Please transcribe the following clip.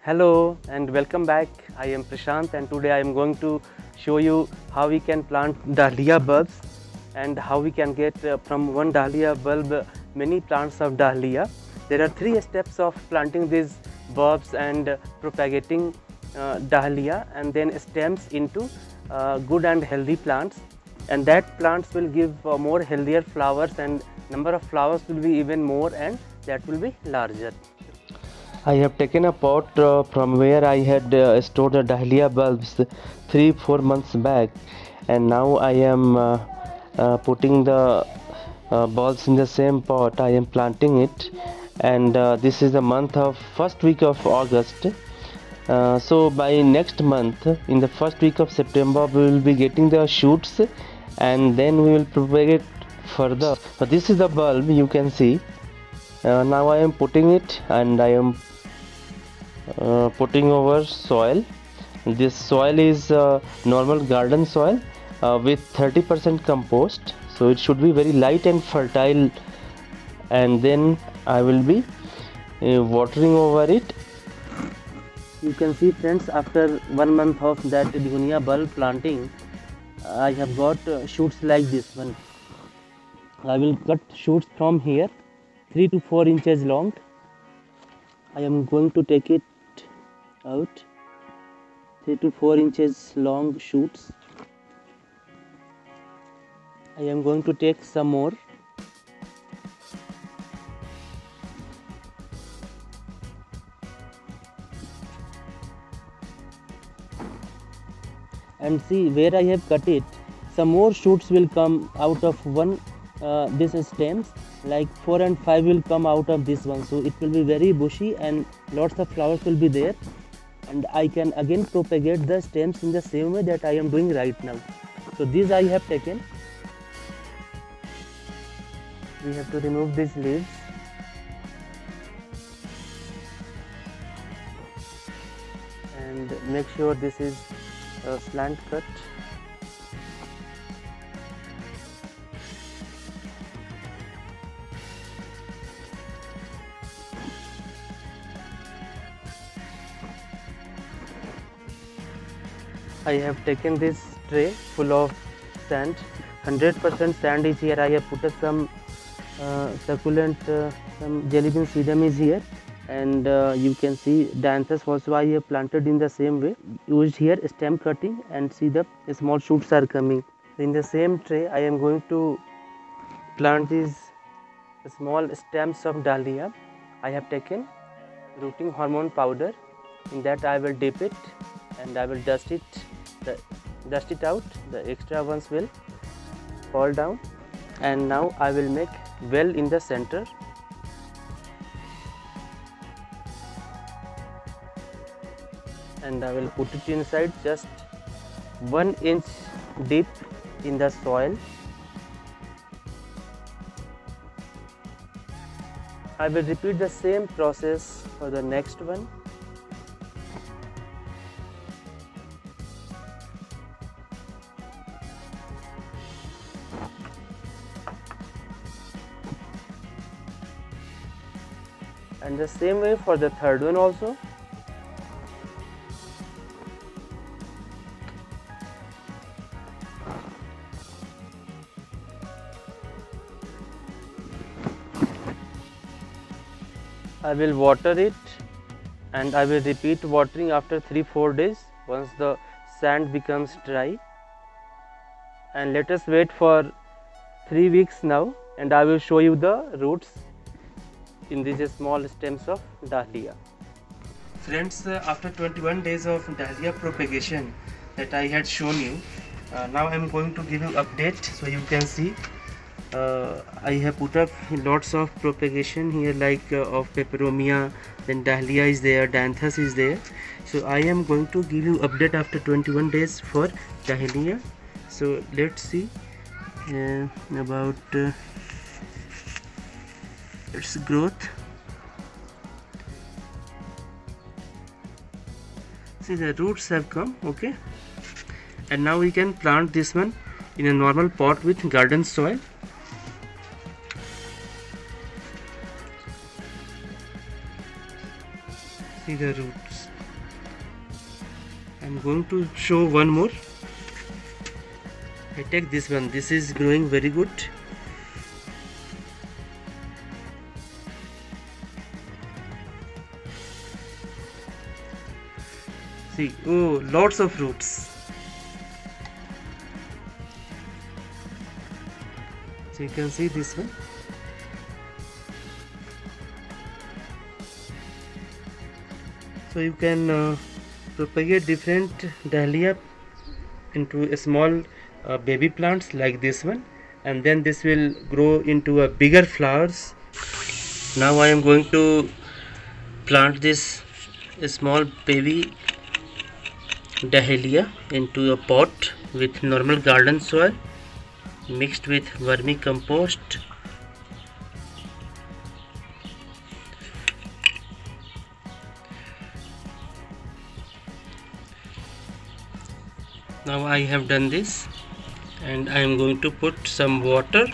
Hello and welcome back. I am Prashant and today I am going to show you how we can plant dahlia bulbs and how we can get from one dahlia bulb many plants of dahlia. There are three steps of planting these bulbs and propagating dahlia and then stems into good and healthy plants, and that plants will give more healthier flowers and number of flowers will be even more and that will be larger. I have taken a pot from where I had stored the dahlia bulbs 3-4 months back, and now I am putting the bulbs in the same pot. I am planting it, and this is the month of first week of August. So by next month, in the first week of September, we will be getting the shoots, and then we will propagate further. So this is the bulb you can see. Now I am putting it, and I am putting over soil. This soil is normal garden soil with 30% compost, so it should be very light and fertile, and then I will be watering over it. You can see friends, after 1 month of that begonia bulb planting, I have got shoots like this one. I will cut shoots from here 3 to 4 inches long. I am going to take it out, 3 to 4 inches long shoots. I am going to take some more. And see where I have cut it, some more shoots will come out of one this stems, like 4 and 5 will come out of this one, so it will be very bushy and lots of flowers will be there, and I can again propagate the stems in the same way that I am doing right now. So these I have taken. We have to remove these leaves. And make sure this is a slant cut. I have taken this tray full of sand, 100% sand is here. I have put some succulent, some jelly bean sedum is here, and you can see dianthus also I have planted in the same way, used here stem cutting, and see the small shoots are coming. In the same tray I am going to plant these small stems of dahlia. I have taken rooting hormone powder, in that I will dip it and I will dust it out. The extra ones will fall down, and now I will make well in the center. And I will put it inside just 1 inch deep in the soil. I will repeat the same process for the next one. And the same way for the third one also. I will water it, and I will repeat watering after 3-4 days once the sand becomes dry. And let us wait for 3 weeks now, and I will show you the roots in these small stems of dahlia. Friends, after 21 days of dahlia propagation that I had shown you, now I am going to give you update. So you can see I have put up lots of propagation here, like of peperomia, then dahlia is there, dianthus is there. So I am going to give you update after 21 days for dahlia. So let's see about its growth. See, the roots have come, okay, and now we can plant this one in a normal pot with garden soil. See the roots. I'm going to show one more. I take this one. This is growing very good. See, oh, lots of roots. So you can see this one. So you can propagate different dahlia into a small baby plants like this one, and then this will grow into a bigger flowers. Now I am going to plant this small baby dahlia into a pot with normal garden soil mixed with vermicompost. Now I have done this, and I am going to put some water